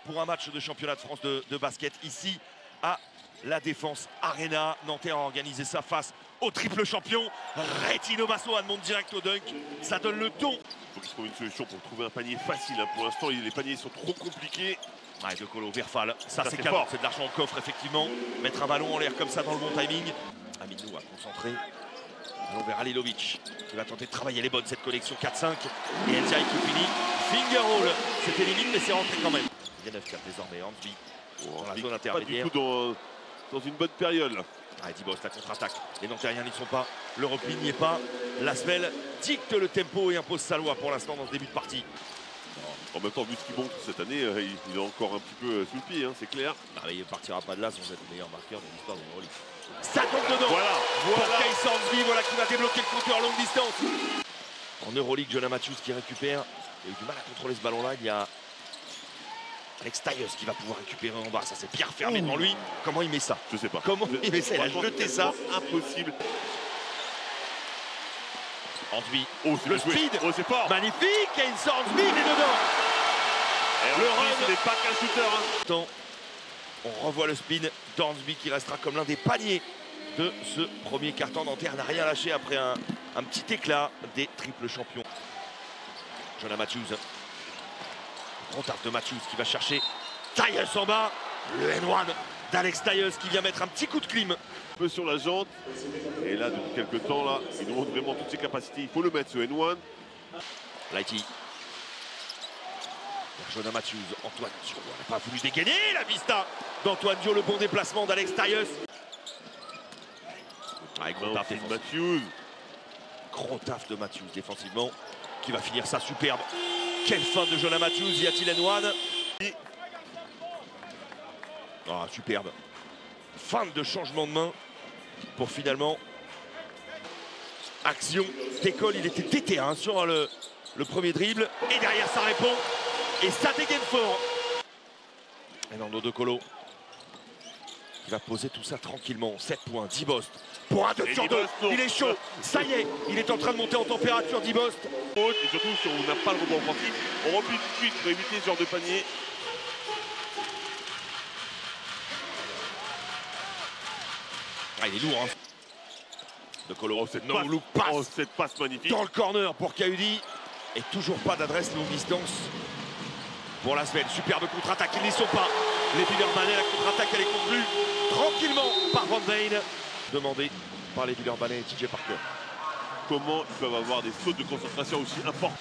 Pour un match de championnat de France de basket ici à la Défense Arena. Nanterre a organisé ça face au triple champion. Retino Basso demande direct au dunk. Ça donne le ton. Il faut qu'il se trouve une solution pour trouver un panier facile. Pour l'instant, les paniers sont trop compliqués. Ouais, De Colo, Verfal. Ça c'est cadeau. C'est de l'argent au coffre, effectivement. Mettre un ballon en l'air comme ça dans le bon timing. Aminou a concentré. Ballon vers Halilovic qui va tenter de travailler les bonnes. Cette connexion 4-5. Et Ndiaye qui finit. Finger roll. C'était limite, mais c'est rentré quand même. Il y a 9 4 désormais. Ansby dans la zone intermédiaire. Pas du tout dans une bonne période là. Ah, Dibost, la contre-attaque. Les Nantériens n'y sont pas. Le repli n'y est pas. Lasvel dicte le tempo et impose sa loi pour l'instant dans ce début de partie. En même temps, vu ce qu'il montre cette année, il est encore un petit peu sous le pied, c'est clair. Ah, mais il ne partira pas de là sans être le meilleur marqueur de l'histoire de l'Euroleague. Ça tombe dedans. Voilà. Keith Ansby, voilà qui va débloquer le compteur longue distance. En Euroleague, Jonah Matthews qui récupère. Il a eu du mal à contrôler ce ballon-là. Il y a Alex Tyus qui va pouvoir récupérer en bas. Ça, c'est Pierre fermé devant lui. Comment il met ça? Je sais pas. Comment il met ça? Il a jeté ça. Impossible. Ansby. Oh, le speed. Oh, c'est fort. Magnifique. Keith Ansby, il est dedans. Et le run, ce n'est pas qu'un shooter. On revoit le spin d'Ansby qui restera comme l'un des paniers de ce premier carton. Nanterre n'a rien lâché après un petit éclat des triples champions. Jonah Matthews. Gros taf de Matthews qui va chercher Tyus en bas. Le N1 d'Alex Tyus qui vient mettre un petit coup de clim. Un peu sur la jante. Et là, depuis quelques temps, là, il nous montre vraiment toutes ses capacités. Il faut le mettre, ce N1. Lighty. Jonah Matthews, Antoine Dio n'a pas voulu dégainer la vista d'Antoine Dio, le bon déplacement d'Alex Tyus. Gros taf de Matthews. Gros taf de Matthews défensivement, qui va finir ça superbe. Quelle fin de Jonah Matthews, y a-t-il N1? Ah, superbe. Fin de changement de main pour finalement action. Décolle, il était tété sur le premier dribble. Et derrière, ça répond. Et ça dégaine fort. Et Nando De Colo qui va poser tout ça tranquillement. 7 points, Dibost. Pour un 2 sur 2, il est chaud. Ça y est, il est en train de monter en température, Dibost. Et surtout, si on n'a pas le rebond offensif, on replie tout de suite pour éviter ce genre de panier. Ah, il est lourd. De Colo, cette passe magnifique. Dans le corner pour Kaudi. Et toujours pas d'adresse longue distance pour la semaine. Superbe contre-attaque, ils n'y sont pas. Les Villeurbanais, la contre-attaque, elle est conclue tranquillement par Van Veen. Demandé par les Villeurbanais et TJ Parker. Comment ils peuvent avoir des sautes de concentration aussi importants?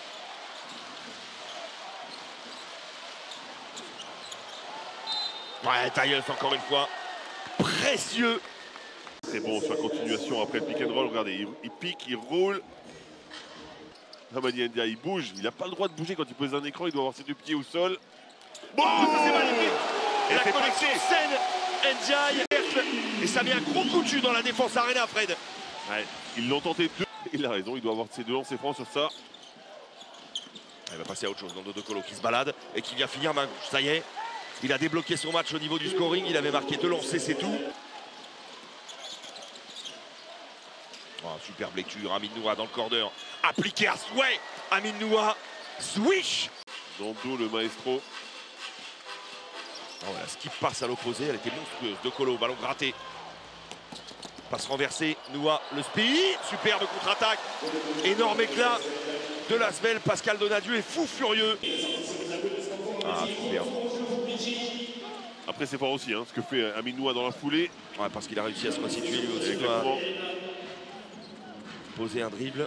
Ouais, Tyus encore une fois. Précieux. C'est bon sur la continuation après le pick and roll. Regardez, il pique, il roule. Hamadi Ndiaye, il bouge. Il n'a pas le droit de bouger quand il pose un écran. Il doit avoir ses deux pieds au sol. Bon, ça c'est magnifique. Et la connexion saine, Ndiaye. Et ça met un gros coup de jus dans la Défense Arena, Fred. Ouais, ils l'ont tenté deux. Il a raison, il doit avoir ses deux lancers francs sur ça. Il va passer à autre chose. Nando De Colo qui se balade et qui vient finir main gauche. Ça y est, il a débloqué son match au niveau du scoring. Il avait marqué 2 lancers, c'est tout. Oh, superbe lecture, Amin Noua dans le corner. Appliqué à souhait, Amin Noua. Swish. Nando, le maestro. Oh, voilà, ce qui passe à l'opposé, elle était monstrueuse. De Colo, ballon gratté. Passe renversée, Noua, le speed. Superbe contre-attaque. Énorme éclat de Lasvel. Pascal Donadieu est fou furieux. Ah, superbe. Après, c'est fort aussi, ce que fait Amin Noua dans la foulée. Ouais, parce qu'il a réussi à se resituer lui aussi. Poser un dribble.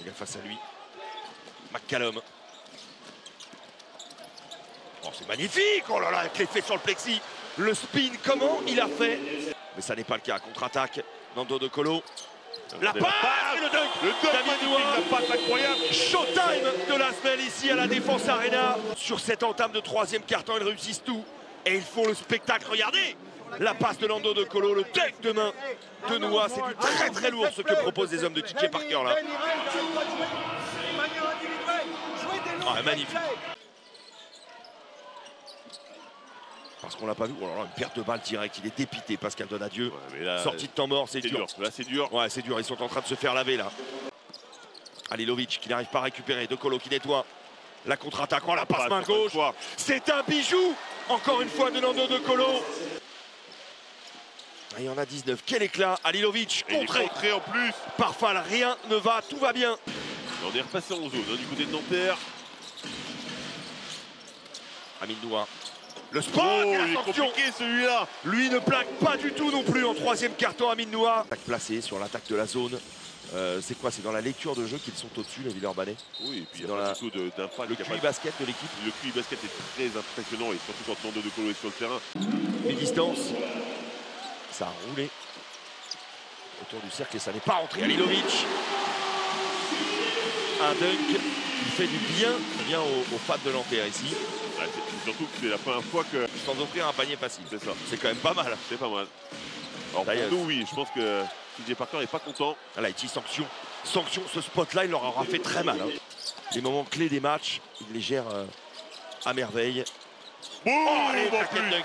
Il est face à lui. McCallum. Oh, c'est magnifique. Oh là là, avec l'effet sur le plexi. Le spin, comment il a fait? Mais ça n'est pas le cas. Contre-attaque. Nando De Colo. La passe et le dunk d'Amin Noua. La passe incroyable. Showtime de Lasvel ici à la Défense Arena. Sur cette entame de 3e quart-temps, ils réussissent tout. Et ils font le spectacle. Regardez la passe de Nando De Colo, le dunk de main de Noua. C'est du très très lourd ce que proposent les hommes de TJ Parker là. Ah, magnifique. Parce qu'on l'a pas vu. Oh là là, une perte de balle directe. Il est dépité, Pascal Donadieu. Ouais, sortie de temps mort, c'est dur. Là, c'est dur. Ouais, c'est dur. Ils sont en train de se faire laver là. Halilovic qui n'arrive pas à récupérer. De Colo qui nettoie. La contre-attaque, oh, la passe main gauche. C'est un bijou, encore une fois, de Nando De Colo. Il y en a 19. Quel éclat, Halilovic, contré en plus. par Fall, rien ne va, tout va bien. On est repassé en zone du côté de Nanterre. Amin Noah. Le spot, il la est sanction. compliqué celui-là. Lui ne plaque pas du tout non plus en troisième carton, Amin Noah. Attaque placée sur l'attaque de la zone. C'est quoi? C'est dans la lecture de jeu qu'ils sont au-dessus, les Villeurbanais. Oui, et puis dans la... d'impact. Le QI basket de l'équipe. Le QI basket est très impressionnant et surtout quand Nando De Colo est sur le terrain. Mi-distance. Ça a roulé autour du cercle et ça n'est pas rentré. Halilovic. Un dunk qui fait du bien aux fans de Nanterre ici. Ouais, c'est surtout que c'est la première fois que... Sans offrir un panier facile. C'est ça. C'est quand même pas mal. C'est pas mal. Alors pour nous, oui, je pense que TJ Parker n'est pas content. Là, il dit sanction. Sanction, ce spot-là, il leur aura fait très mal. Hein. Les moments clés des matchs, il les gère à merveille. Oh, les paquets de dunk.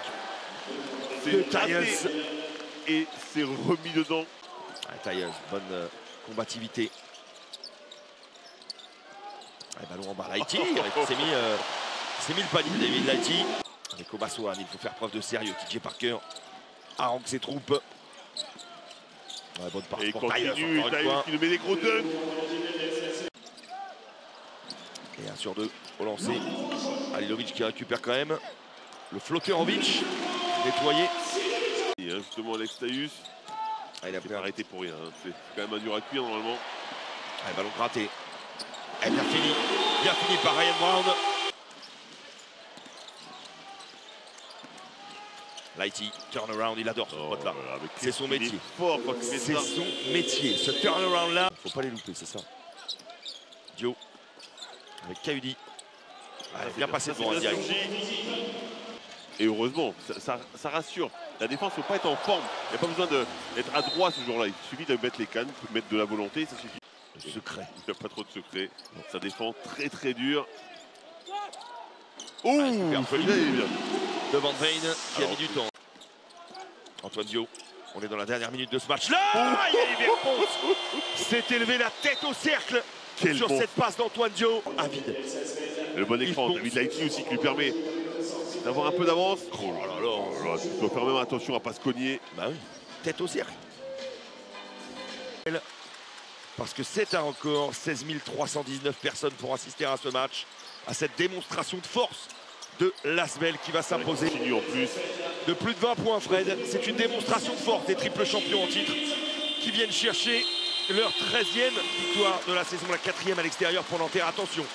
C'est Tyus. Et c'est remis dedans. Tyus, bonne combativité. Ballon en bas, Lighty. C'est mis le panier, David Lighty. Avec Obasoan, il faut faire preuve de sérieux. TJ Parker harangue ses troupes. Ouais, bonne part et pour continue, Tyus, qui nous met des gros dunks. Et 1 sur 2 au lancer. Halilovic qui récupère quand même. Le Flotterovic nettoyé. Et justement Alex Tyus. Il a pas arrêté pour rien. Hein. C'est quand même un dur à cuire normalement. Ballon gratté. Et bien fini par Ryan Brown. Lighty, turnaround, il adore ce pote-là. C'est son métier. C'est son métier. Ce turnaround-là, il ne faut pas les louper, c'est ça. Dio avec Kaudi. Bien passé pour un direct. Et heureusement, ça rassure. La défense ne faut pas être en forme. Il n'y a pas besoin d'être adroit ce jour-là. Il suffit de mettre les cannes, de mettre de la volonté, ça suffit. Le secret. Il n'y a pas trop de secret. Ça défend très très dur. Oh, bien. Devant Vein qui a mis du temps. Antoine Dio, on est dans la dernière minute de ce match-là. Il y a les réponses. S'est élevé la tête au cercle sur cette passe d'Antoine Dio. Avide. Le bon écran, David Lighty aussi qui lui permet d'avoir un peu d'avance. Oh là là, il faut faire même attention à ne pas se cogner. Bah oui, tête au cercle. Parce que c'est un record, 16 319 personnes pour assister à ce match, à cette démonstration de force de l'Asvel qui va s'imposer de plus de 20 points, Fred. C'est une démonstration de force des triples champions en titre qui viennent chercher leur 13e victoire de la saison, la 4e à l'extérieur pour Nanterre. Attention,